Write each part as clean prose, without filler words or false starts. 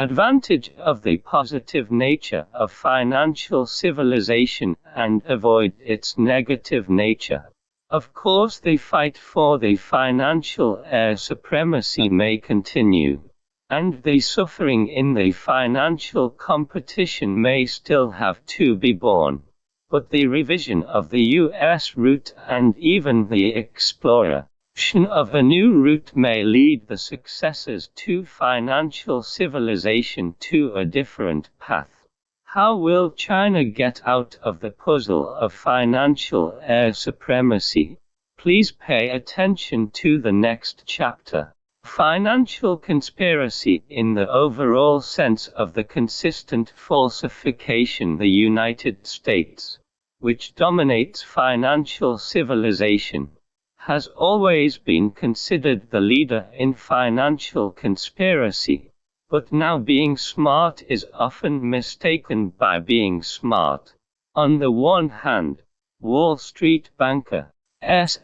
advantage of the positive nature of financial civilization and avoid its negative nature. Of course, the fight for the financial air supremacy may continue, and the suffering in the financial competition may still have to be borne. But the revision of the U.S. route and even the exploration of a new route may lead the successors to financial civilization to a different path. How will China get out of the puzzle of financial air supremacy? Please pay attention to the next chapter. Financial conspiracy in the overall sense of the consistent falsification. The United States, which dominates financial civilization, has always been considered the leader in financial conspiracy, but now being smart is often mistaken by being smart. On the one hand, Wall Street bankers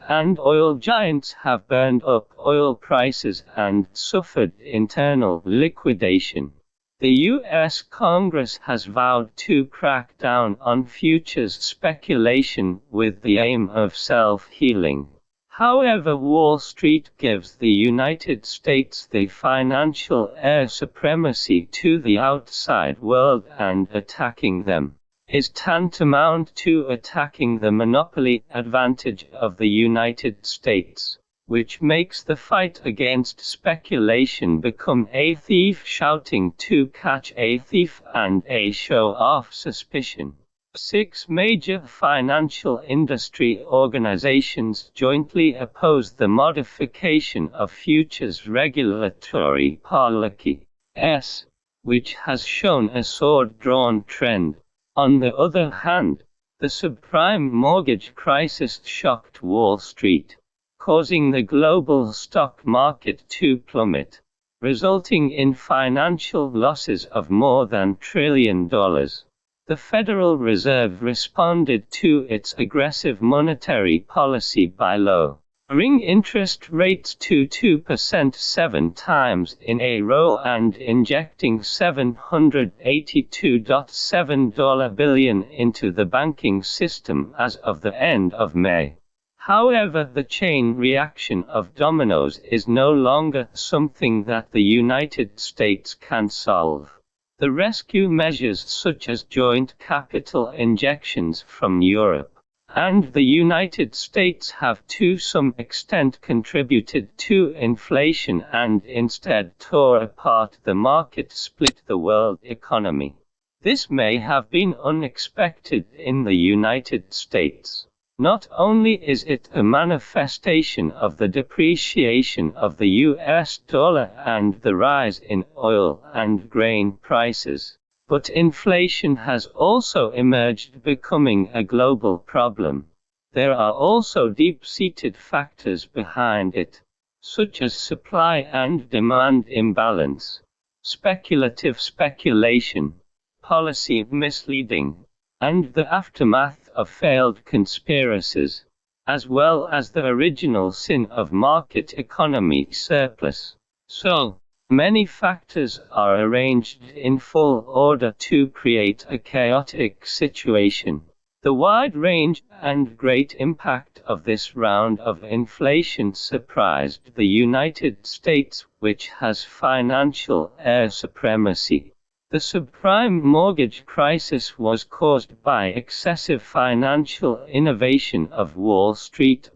and oil giants have burned up oil prices and suffered internal liquidation. The U.S. Congress has vowed to crack down on futures speculation with the aim of self-healing. However, Wall Street gives the United States the financial air supremacy to the outside world, and attacking them is tantamount to attacking the monopoly advantage of the United States, which makes the fight against speculation become a thief shouting to catch a thief and a show-off suspicion. 6 major financial industry organizations jointly oppose the modification of futures regulatory policy, which has shown a sword-drawn trend. On the other hand, the subprime mortgage crisis shocked Wall Street, causing the global stock market to plummet, resulting in financial losses of more than $1 trillion. The Federal Reserve responded to its aggressive monetary policy by lowering interest rates to 2% 7 times in a row and injecting $782.7 billion into the banking system as of the end of May. However, the chain reaction of dominoes is no longer something that the United States can solve. The rescue measures such as joint capital injections from Europe and the United States have to some extent contributed to inflation and instead tore apart the market, split the world economy. This may have been unexpected in the United States. Not only is it a manifestation of the depreciation of the US dollar and the rise in oil and grain prices, but inflation has also emerged, becoming a global problem. There are also deep-seated factors behind it, such as supply and demand imbalance, speculative speculation, policy misleading, and the aftermath of failed conspiracies, as well as the original sin of market economy surplus. So many factors are arranged in full order to create a chaotic situation. The wide range and great impact of this round of inflation surprised the United States, which has financial air supremacy. The subprime mortgage crisis was caused by excessive financial innovation of Wall Street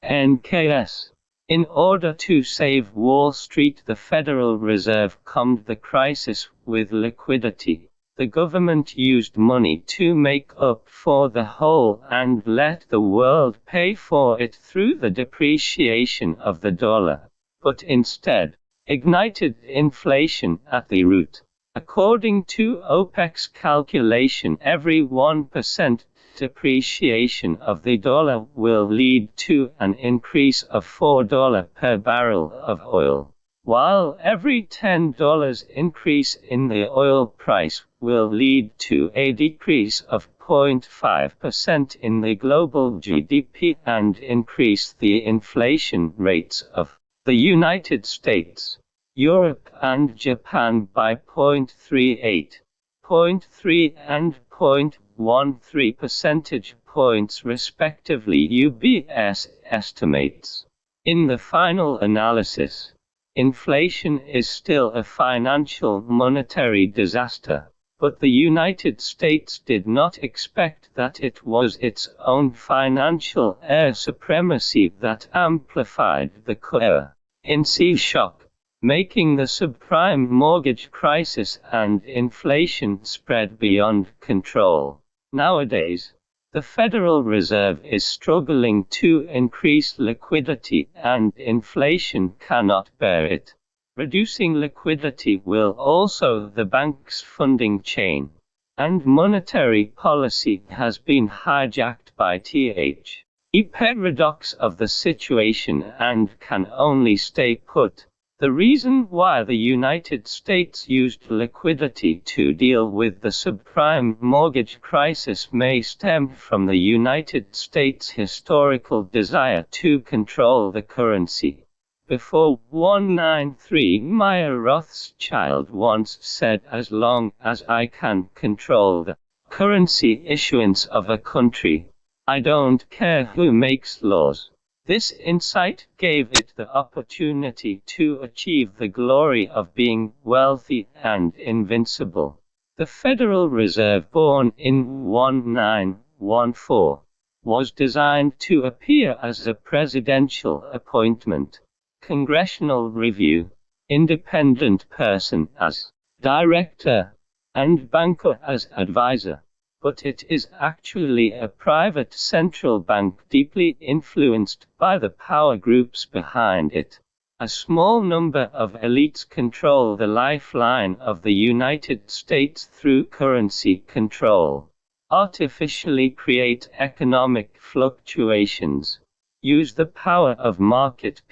(NKS). In order to save Wall Street, the Federal Reserve calmed the crisis with liquidity. The government used money to make up for the hole and let the world pay for it through the depreciation of the dollar, but instead ignited inflation at the root. According to OPEC's calculation, every 1% depreciation of the dollar will lead to an increase of $4 per barrel of oil, while every $10 increase in the oil price will lead to a decrease of 0.5% in the global GDP and increase the inflation rates of the United States. Europe and Japan by 0.38, 0.3 and 0.13 percentage points respectively, UBS estimates. In the final analysis, inflation is still a financial monetary disaster, but the United States did not expect that it was its own financial air supremacy that amplified the currency shock, making the subprime mortgage crisis and inflation spread beyond control. Nowadays, the Federal Reserve is struggling to increase liquidity and inflation cannot bear it. Reducing liquidity will also the bank's funding chain, and monetary policy has been hijacked by the paradox of the situation and can only stay put. The reason why the United States used liquidity to deal with the subprime mortgage crisis may stem from the United States' historical desire to control the currency. Before 193, Maya Rothschild once said, "As long as I can control the currency issuance of a country, I don't care who makes laws." This insight gave it the opportunity to achieve the glory of being wealthy and invincible. The Federal Reserve, born in 1914, was designed to appear as a presidential appointment, congressional review, independent person as director, and banker as advisor. But it is actually a private central bank deeply influenced by the power groups behind it. A small number of elites control the lifeline of the United States through currency control, artificially create economic fluctuations, use the power of market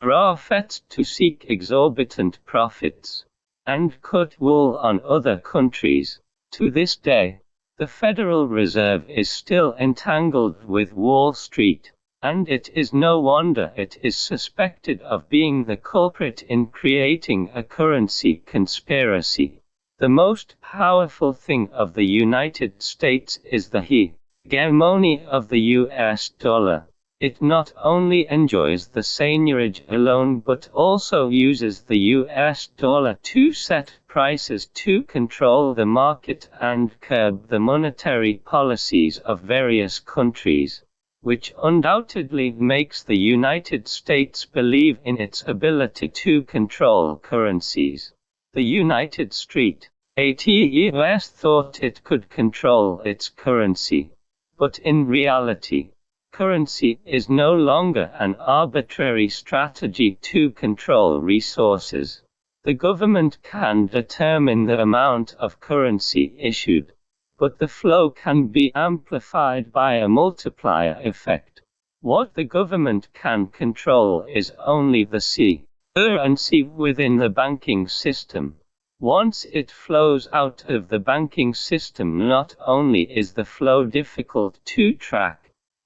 profits to seek exorbitant profits, and cut wool on other countries. To this day, the Federal Reserve is still entangled with Wall Street, and it is no wonder it is suspected of being the culprit in creating a currency conspiracy. The most powerful thing of the United States is the hegemony of the US dollar. It not only enjoys the seigniorage alone but also uses the US dollar to set prices to control the market and curb the monetary policies of various countries, which undoubtedly makes the United States believe in its ability to control currencies. The United States thought it could control its currency, but in reality, currency is no longer an arbitrary strategy to control resources. The government can determine the amount of currency issued, but the flow can be amplified by a multiplier effect. What the government can control is only the currency within the banking system. Once it flows out of the banking system, not only is the flow difficult to track,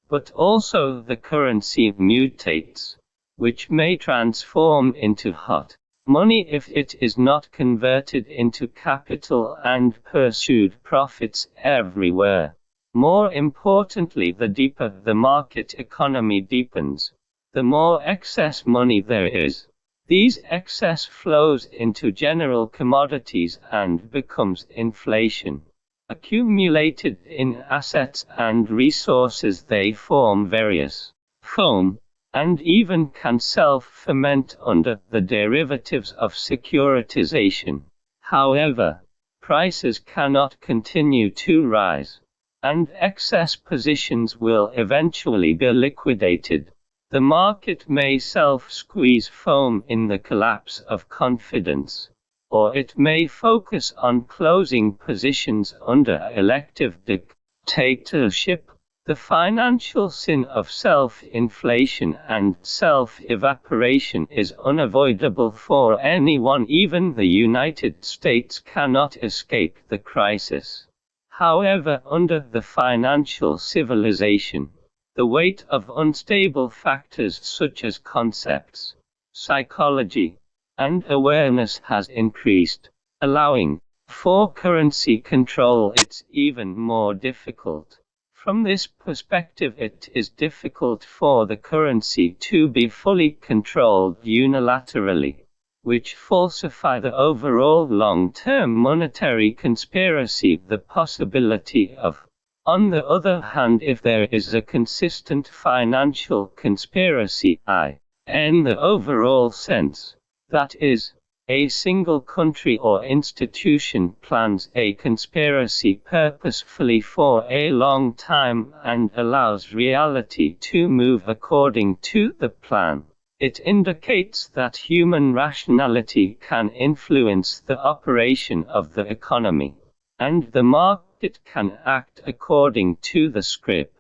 but also the currency mutates, which may transform into hot money if it is not converted into capital and pursued profits everywhere. More importantly, the deeper the market economy deepens, the more excess money there is. These excess flows into general commodities and becomes inflation. Accumulated in assets and resources, they form various foam, and even can self-ferment under the derivatives of securitization. However, prices cannot continue to rise, and excess positions will eventually be liquidated. The market may self-squeeze foam in the collapse of confidence, or it may focus on closing positions under elective dictatorship. The financial sin of self-inflation and self-evaporation is unavoidable for anyone. Even the United States cannot escape the crisis. However, under the financial civilization, the weight of unstable factors such as concepts, psychology, and awareness has increased, allowing for currency control. It's even more difficult. From this perspective, it is difficult for the currency to be fully controlled unilaterally, which falsify the overall long-term monetary conspiracy. The possibility of, on the other hand, if there is a consistent financial conspiracy, in the overall sense, that is, a single country or institution plans a conspiracy purposefully for a long time and allows reality to move according to the plan, it indicates that human rationality can influence the operation of the economy, and the market can act according to the script.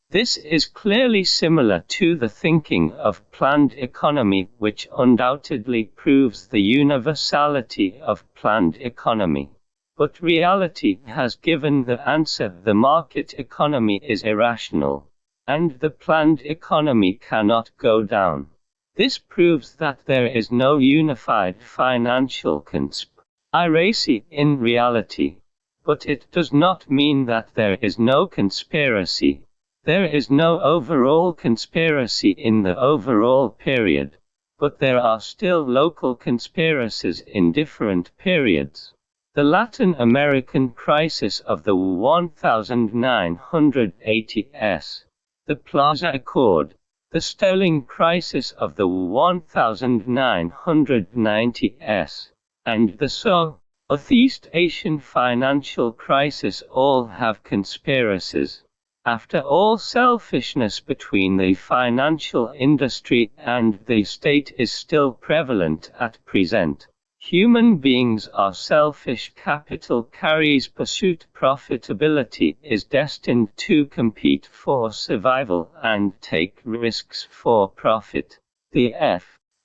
This is clearly similar to the thinking of planned economy, which undoubtedly proves the universality of planned economy. But reality has given the answer: the market economy is irrational, and the planned economy cannot go down. This proves that there is no unified financial conspiracy in reality. But it does not mean that there is no conspiracy. There is no overall conspiracy in the overall period, but there are still local conspiracies in different periods. The Latin American crisis of the 1980s, the Plaza Accord, the sterling crisis of the 1990s, and the Southeast Asian financial crisis all have conspiracies. After all, selfishness between the financial industry and the state is still prevalent at present. Human beings are selfish. Capital carries pursuit. Profitability is destined to compete for survival and take risks for profit. The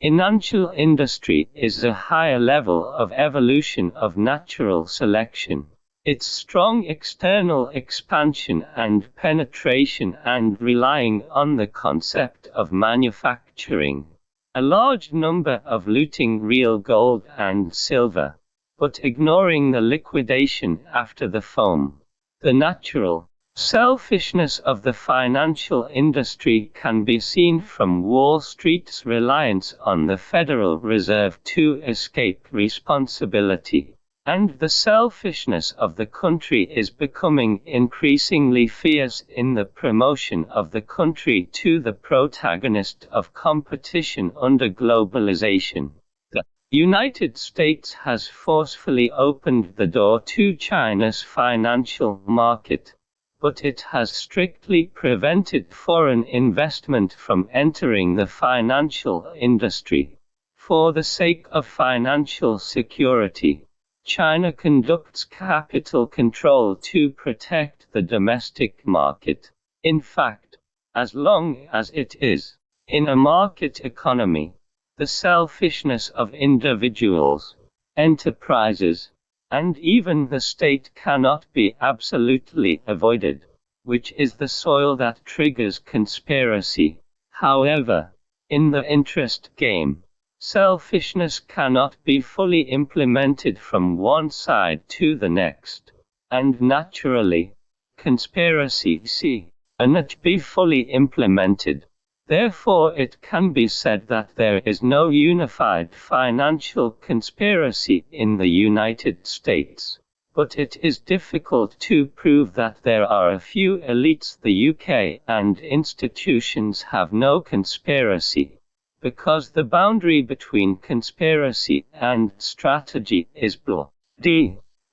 financial industry is a higher level of evolution of natural selection. Its strong external expansion and penetration and relying on the concept of manufacturing. A large number of looting real gold and silver, but ignoring the liquidation after the foam. The natural selfishness of the financial industry can be seen from Wall Street's reliance on the Federal Reserve to escape responsibility. And the selfishness of the country is becoming increasingly fierce in the promotion of the country to the protagonist of competition under globalization. The United States has forcefully opened the door to China's financial market, but it has strictly prevented foreign investment from entering the financial industry. For the sake of financial security, China conducts capital control to protect the domestic market. In fact, as long as it is in a market economy, the selfishness of individuals, enterprises, and even the state cannot be absolutely avoided, which is the soil that triggers conspiracy. However, in the interest game, selfishness cannot be fully implemented from one side to the next, and naturally, conspiracy cannot be fully implemented. Therefore, it can be said that there is no unified financial conspiracy in the United States. But it is difficult to prove that there are a few elites. The UK and institutions have no conspiracy, because the boundary between conspiracy and strategy is blurred.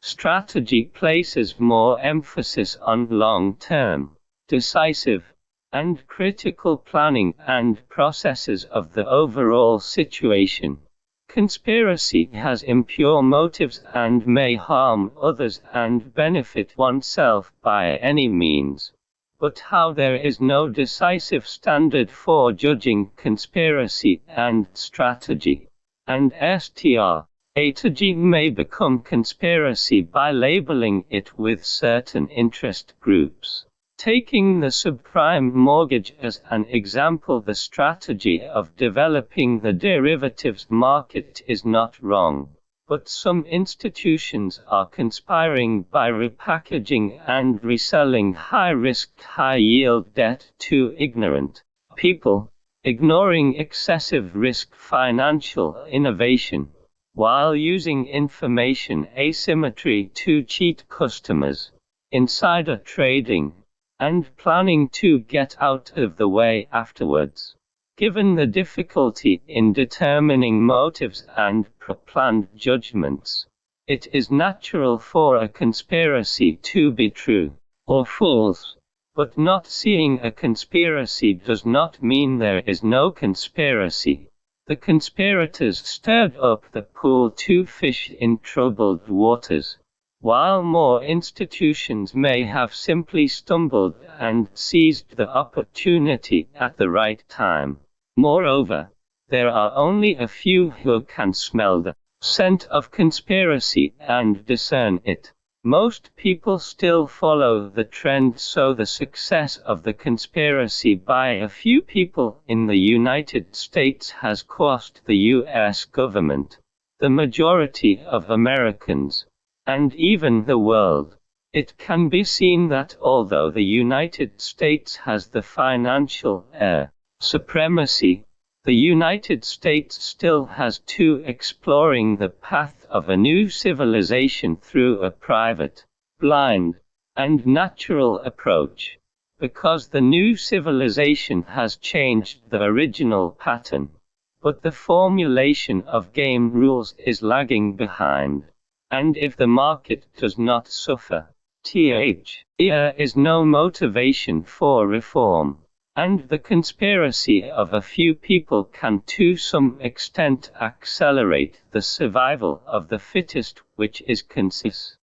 Strategy places more emphasis on long-term, decisive, and critical planning and processes of the overall situation. Conspiracy has impure motives and may harm others and benefit oneself by any means. But how there is no decisive standard for judging conspiracy and strategy, and strategy may become conspiracy by labeling it with certain interest groups. Taking the subprime mortgage as an example, the strategy of developing the derivatives market is not wrong. But some institutions are conspiring by repackaging and reselling high-risk, high-yield debt to ignorant people, ignoring excessive risk financial innovation, while using information asymmetry to cheat customers, insider trading, and planning to get out of the way afterwards. Given the difficulty in determining motives and pre-planned judgments, it is natural for a conspiracy to be true or false. But not seeing a conspiracy does not mean there is no conspiracy. The conspirators stirred up the pool to fish in troubled waters, while more institutions may have simply stumbled and seized the opportunity at the right time. Moreover, there are only a few who can smell the scent of conspiracy and discern it. Most people still follow the trend, so the success of the conspiracy by a few people in the United States has cost the US government, the majority of Americans, and even the world. It can be seen that although the United States has the financial supremacy, the United States still has to exploring the path of a new civilization through a private, blind, and natural approach, because the new civilization has changed the original pattern, but the formulation of game rules is lagging behind. And if the market does not suffer, there is no motivation for reform. And the conspiracy of a few people can to some extent accelerate the survival of the fittest, which is consistent.